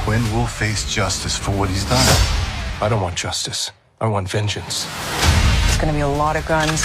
Quinn will face justice for what he's done. I don't want justice. I want vengeance. It's gonna be a lot of guns.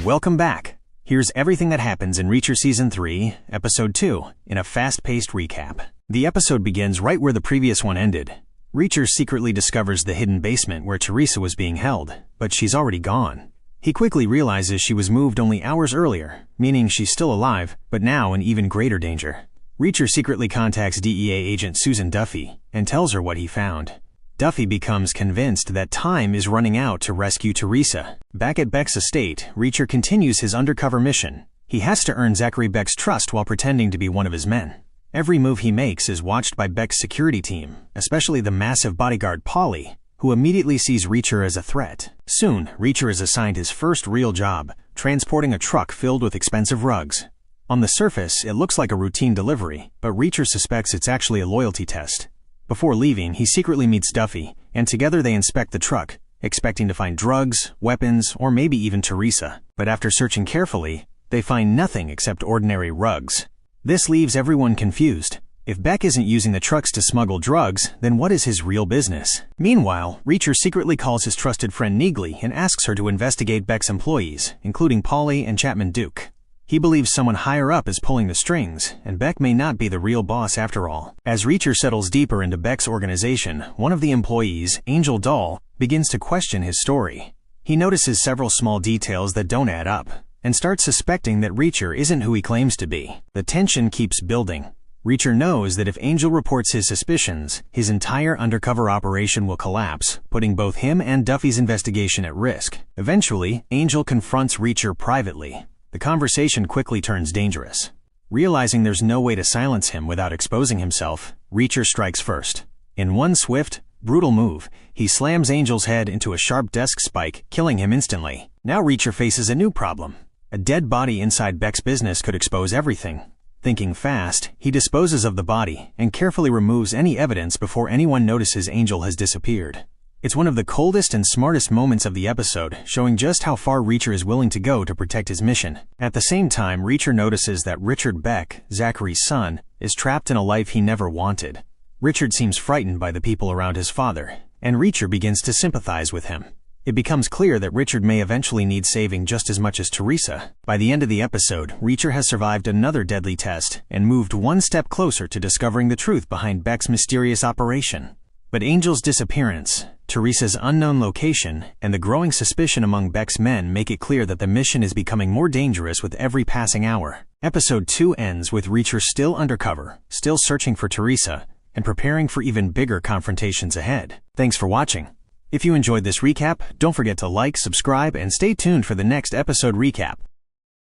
Welcome back. Here's everything that happens in Reacher Season 3, Episode 2, in a fast-paced recap. The episode begins right where the previous one ended. Reacher secretly discovers the hidden basement where Teresa was being held, but she's already gone. He quickly realizes she was moved only hours earlier, meaning she's still alive, but now in even greater danger. Reacher secretly contacts DEA agent Susan Duffy and tells her what he found. Duffy becomes convinced that time is running out to rescue Teresa. Back at Beck's estate, Reacher continues his undercover mission. He has to earn Zachary Beck's trust while pretending to be one of his men. Every move he makes is watched by Beck's security team, especially the massive bodyguard Polly, who immediately sees Reacher as a threat. Soon, Reacher is assigned his first real job, transporting a truck filled with expensive rugs. On the surface, it looks like a routine delivery, but Reacher suspects it's actually a loyalty test. Before leaving, he secretly meets Duffy, and together they inspect the truck, expecting to find drugs, weapons, or maybe even Teresa. But after searching carefully, they find nothing except ordinary rugs. This leaves everyone confused. If Beck isn't using the trucks to smuggle drugs, then what is his real business? Meanwhile, Reacher secretly calls his trusted friend Neagley and asks her to investigate Beck's employees, including Polly and Chapman Duke. He believes someone higher up is pulling the strings, and Beck may not be the real boss after all. As Reacher settles deeper into Beck's organization, one of the employees, Angel Dahl, begins to question his story. He notices several small details that don't add up, and starts suspecting that Reacher isn't who he claims to be. The tension keeps building. Reacher knows that if Angel reports his suspicions, his entire undercover operation will collapse, putting both him and Duffy's investigation at risk. Eventually, Angel confronts Reacher privately. The conversation quickly turns dangerous. Realizing there's no way to silence him without exposing himself, Reacher strikes first. In one swift, brutal move, he slams Angel's head into a sharp desk spike, killing him instantly. Now Reacher faces a new problem. A dead body inside Beck's business could expose everything. Thinking fast, he disposes of the body and carefully removes any evidence before anyone notices Angel has disappeared. It's one of the coldest and smartest moments of the episode, showing just how far Reacher is willing to go to protect his mission. At the same time, Reacher notices that Richard Beck, Zachary's son, is trapped in a life he never wanted. Richard seems frightened by the people around his father, and Reacher begins to sympathize with him. It becomes clear that Richard may eventually need saving just as much as Teresa. By the end of the episode, Reacher has survived another deadly test and moved one step closer to discovering the truth behind Beck's mysterious operation. But Angel's disappearance, Teresa's unknown location, and the growing suspicion among Beck's men make it clear that the mission is becoming more dangerous with every passing hour. Episode 2 ends with Reacher still undercover, still searching for Teresa, and preparing for even bigger confrontations ahead. Thanks for watching. If you enjoyed this recap, don't forget to like, subscribe, and stay tuned for the next episode recap.